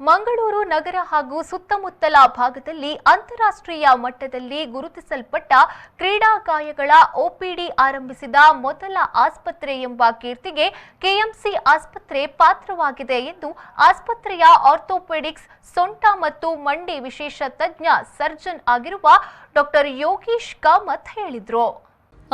ಮಂಗಳೂರು ನಗರ ಹಾಗೂ ಸುತ್ತಮುತ್ತಲ ಭಾಗದಲ್ಲಿ ಅಂತಾರಾಷ್ಟ್ರೀಯ ಮಟ್ಟದಲ್ಲಿ ಗುರುತಿಸಲ್ಪಟ್ಟ ಕ್ರೀಡಾ ಗಾಯಗಳ ಒಪಿಡಿ ಆರಂಭಿಸಿದ ಮೊದಲ ಆಸ್ಪತ್ರೆ ಎಂಬ ಕೀರ್ತಿಗೆ ಕೆಎಂಸಿ ಆಸ್ಪತ್ರೆ ಪಾತ್ರವಾಗಿದೆ ಎಂದು ಆಸ್ಪತ್ರೆಯ ಆರ್ಥೋಪೆಡಿಕ್ಸ್, ಸೊಂಟ ಮತ್ತು ಮಂಡಿ ವಿಶೇಷ ತಜ್ಞ ಸರ್ಜನ್ ಆಗಿರುವ ಡಾಕ್ಟರ್ ಯೋಗೀಶ್ ಕಾಮತ್ ಹೇಳಿದರು.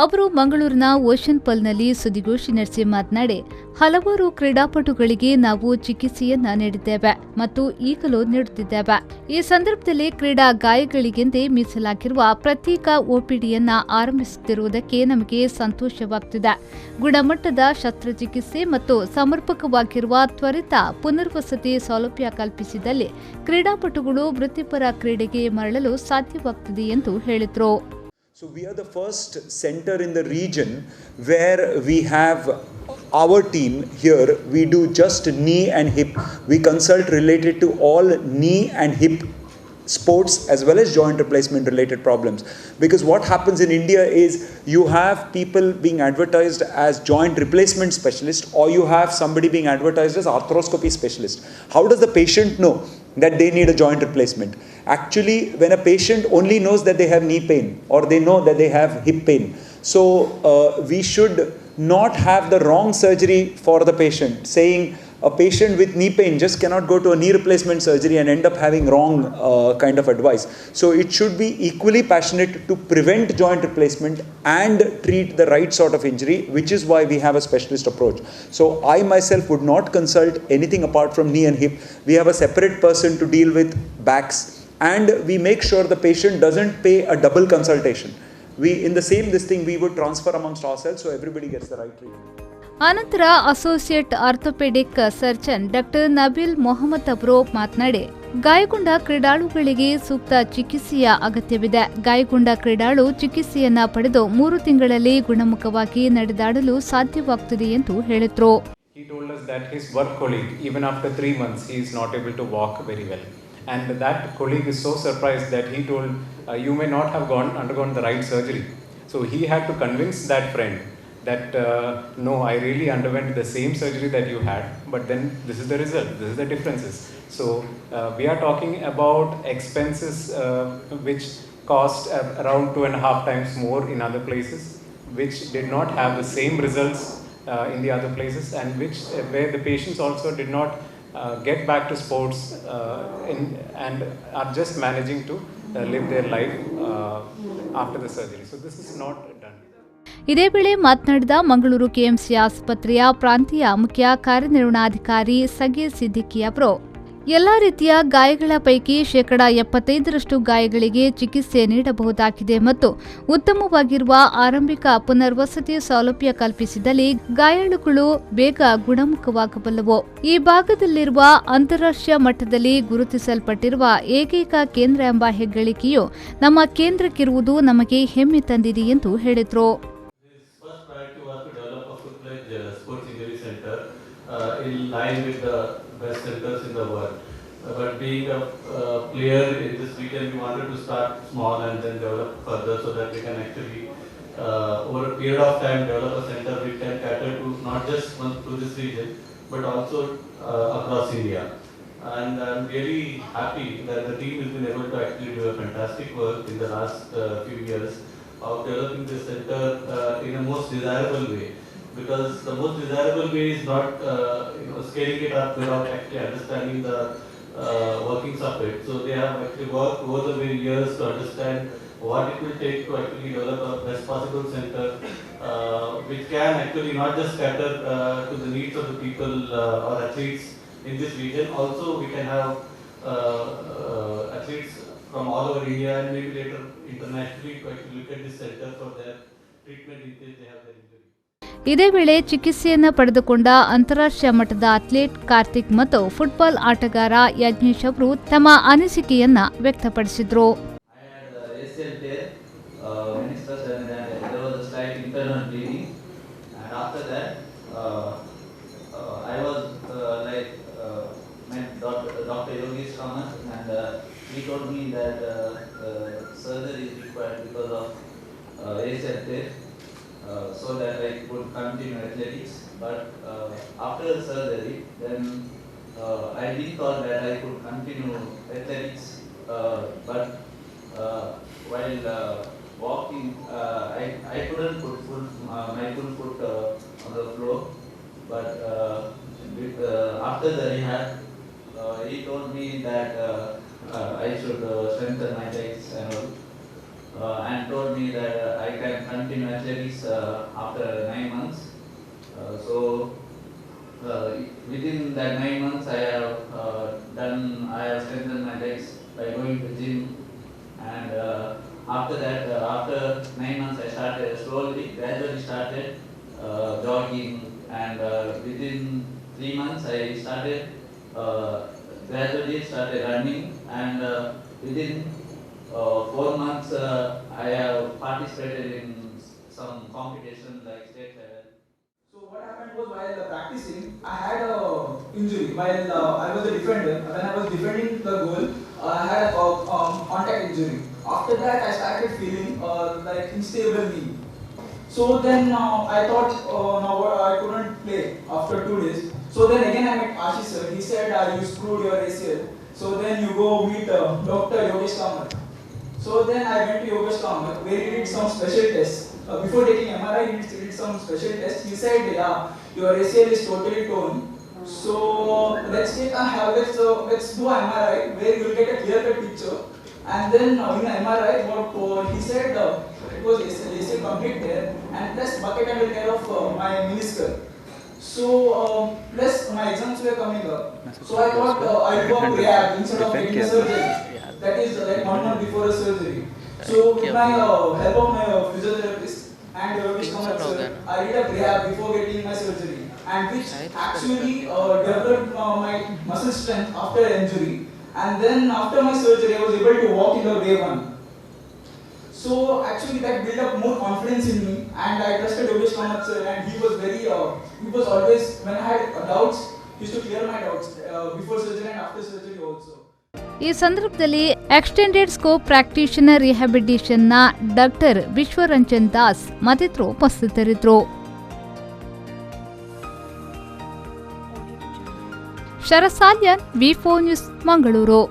ಅವರು ಮಂಗಳೂರಿನ ಓಷನ್ ಪಲ್ನಲ್ಲಿ ಸುದ್ದಿಗೋಷ್ಠಿ ನಡೆಸಿ ಮಾತನಾಡಿ, ಹಲವಾರು ಕ್ರೀಡಾಪಟುಗಳಿಗೆ ನಾವು ಚಿಕಿತ್ಸೆಯನ್ನ ನೀಡಿದ್ದೇವೆ ಮತ್ತು ಈಗಲೂ ನೀಡುತ್ತಿದ್ದೇವೆ. ಈ ಸಂದರ್ಭದಲ್ಲಿ ಕ್ರೀಡಾ ಗಾಯಗಳಿಗೆಂದೇ ಮೀಸಲಾಗಿರುವ ಪ್ರತ್ಯೇಕ ಒಪಿಡಿಯನ್ನ ಆರಂಭಿಸುತ್ತಿರುವುದಕ್ಕೆ ನಮಗೆ ಸಂತೋಷವಾಗುತ್ತಿದೆ. ಗುಣಮಟ್ಟದ ಶಸ್ತ್ರಚಿಕಿತ್ಸೆ ಮತ್ತು ಸಮರ್ಪಕವಾಗಿರುವ ತ್ವರಿತ ಪುನರ್ವಸತಿ ಸೌಲಭ್ಯ ಕಲ್ಪಿಸಿದಲ್ಲಿ ಕ್ರೀಡಾಪಟುಗಳು ವೃತ್ತಿಪರ ಕ್ರೀಡೆಗೆ ಮರಳಲು ಸಾಧ್ಯವಾಗುತ್ತದೆ ಎಂದು ಹೇಳಿದರು. So we are the first center in the region where we have our team here. We do just knee and hip. We consult related to all knee and hip sports as well as joint replacement related problems. Because what happens in India is you have people being advertised as joint replacement specialist, or you have somebody being advertised as arthroscopy specialist. How does the patient know that they need a joint replacement? Actually, when a patient only knows that they have knee pain or they know that they have hip pain, so we should not have the wrong surgery for the patient, saying a patient with knee pain just cannot go to a knee replacement surgery and end up having wrong kind of advice. So it should be equally passionate to prevent joint replacement and treat the right sort of injury, which is why we have a specialist approach. So I myself would not consult anything apart from knee and hip. We have a separate person to deal with backs, and we make sure the patient doesn't pay a double consultation. We, in the same this thing, we would transfer amongst ourselves so everybody gets the right treatment. ಅನಂತರ associate orthopaedic surgeon doctor Nabeel Mohammed ಅವರು ಮಾತನಾಡಿ, ಗಾಯಗೊಂಡ ಕ್ರೀಡಾಳುಗಳಿಗೆ ಸೂಕ್ತ ಚಿಕಿತ್ಸೆಯ ಅಗತ್ಯವಿದೆ. ಗಾಯಗೊಂಡ ಕ್ರೀಡಾಳು ಚಿಕಿತ್ಸೆಯನ್ನ ಪಡೆದು 3 ತಿಂಗಳಲ್ಲಿ ಗುಣಮುಖವಾಗಿ ನಡೆದಾಡಲು ಸಾಧ್ಯವಾಗುತ್ತದೆ ಎಂದು ಹೇಳಿದರು. He told us that his work colleague, even after 3 months, he is not able to walk very well. And that colleague is so surprised that he told, you may not have undergone the right surgery. So he had to convince that friend that no, I really underwent the same surgery that you had, but then this is the result, this is the differences. So we are talking about expenses which cost around 2.5 times more in other places, which did not have the same results in the other places, and which where the patients also did not get back to sports and are just managing to live their life after the surgery. So this is not done. ಇದೇ ವೇಳೆ ಮಾತನಾಡಿದ Mangaluru KMC ಆಸ್ಪತ್ರೆಯ ಪ್ರಾಂತೀಯ ಮುಖ್ಯ ಕಾರ್ಯನಿರ್ವಹಣಾಧಿಕಾರಿ ಸಗೀರ್ ಸಿದ್ದಿಕಿ ಅವರು, ಎಲ್ಲಾ ರೀತಿಯ ಗಾಯಗಳ ಪೈಕಿ 75% ಗಾಯಗಳಿಗೆ ಚಿಕಿತ್ಸೆ ನೀಡಬಹುದಾಗಿದೆ ಮತ್ತು ಉತ್ತಮವಾಗಿರುವ ಆರಂಭಿಕ ಪುನರ್ವಸತಿ ಸೌಲಭ್ಯ ಕಲ್ಪಿಸಿದಲ್ಲಿ ಗಾಯಾಳುಗಳು ಬೇಗ ಗುಣಮುಖವಾಗಬಲ್ಲವು. ಈ ಭಾಗದಲ್ಲಿರುವ ಅಂತಾರಾಷ್ಟ್ರೀಯ ಮಟ್ಟದಲ್ಲಿ ಗುರುತಿಸಲ್ಪಟ್ಟಿರುವ ಏಕೈಕ ಕೇಂದ್ರ ಎಂಬ ಹೆಗ್ಗಳಿಕೆಯು ನಮ್ಮ ಕೇಂದ್ರಕ್ಕಿರುವುದು ನಮಗೆ ಹೆಮ್ಮೆ ತಂದಿದೆ ಎಂದು ಹೇಳಿದರು. In line with the best centers in the world. But being a player in this region, we wanted to start small and then develop further so that we can actually, over a period of time, develop a center which can cater to not just to this region, but also across India. And I'm really happy that the team has been able to actually do a fantastic work in the last few years of developing this center in a most desirable way. Because the most desirable way is not scaling it up without actually understanding the workings of it. So they have actually worked over the many years to understand what it will take to actually develop a best possible center which can actually not just cater to the needs of the people or athletes in this region. Also we can have athletes from all over India and maybe later internationally to actually look at this center for their treatment in case they have their injury. ಇದೇ ವೇಳೆ ಚಿಕಿತ್ಸೆಯನ್ನು ಪಡೆದುಕೊಂಡ ಅಂತಾರಾಷ್ಟ್ರೀಯ ಮಟ್ಟದ athlete Karthik ಮತ್ತು football ಆಟಗಾರ ಯಜ್ಞೇಶ್ ಅವರು ತಮ್ಮ ಅನಿಸಿಕೆಯನ್ನ ವ್ಯಕ್ತಪಡಿಸಿದರು. So that I could continue athletics, but after the surgery, then I didn't thought that I could continue athletics, but while walking, I couldn't put my full foot on the floor. But after the rehab, he told me that I should strengthen my legs and all. And told me that I can continue athletics after 9 months. So within that 9 months, I have strengthened my legs by going to gym. And after that, after 9 months, I started gradually started jogging. And within 3 months, I started gradually started running. And within 4 months, I have participated in some competition like state level. So what happened was while practicing, I had a injury while I was a defender. When I was defending the goal, I had a contact injury. After that, I started feeling like unstable knee. So then I thought now I couldn't play after 2 days. So then again I met Ashish sir. He said you screwed your ACL. So then you go meet Dr. Yogesh Kamath. So then I went to Yogesh Kamath where he did some special tests. Before taking MRI, he did some special tests. He said, yeah, your ACL is totally torn. So let's do MRI where you will get a clear-cut picture. And then in MRI, what he said, it was ACL complete there, and plus bucket under care of my meniscus. So plus my exams were coming up. So I thought I'd go up rehab instead of getting a surgery. That is like 1 month before a surgery. So with my help of my physiotherapist and Yogesh Kamath sir, I did a rehab before getting my surgery, and which actually developed my muscle strength after injury. And then after my surgery, I was able to walk in the day one. So actually that built up more confidence in me, and I trusted Yogesh Kamath sir, and he was always, when I had doubts, he used to clear my doubts before surgery and after surgery also. ಈ ಸಂದರ್ಭದಲ್ಲಿ extended scope practitioner ರಿಹ್ಯಾಬಿಲಿಟೇಷನ್ನ doctor Vishwaranjan Das ಮತ್ತಿತರರು ಉಪಸ್ಥಿತರಿದ್ದರು. ಶರಸಾಲ್ಯನ್, ವಿ4 news, Mangaluru.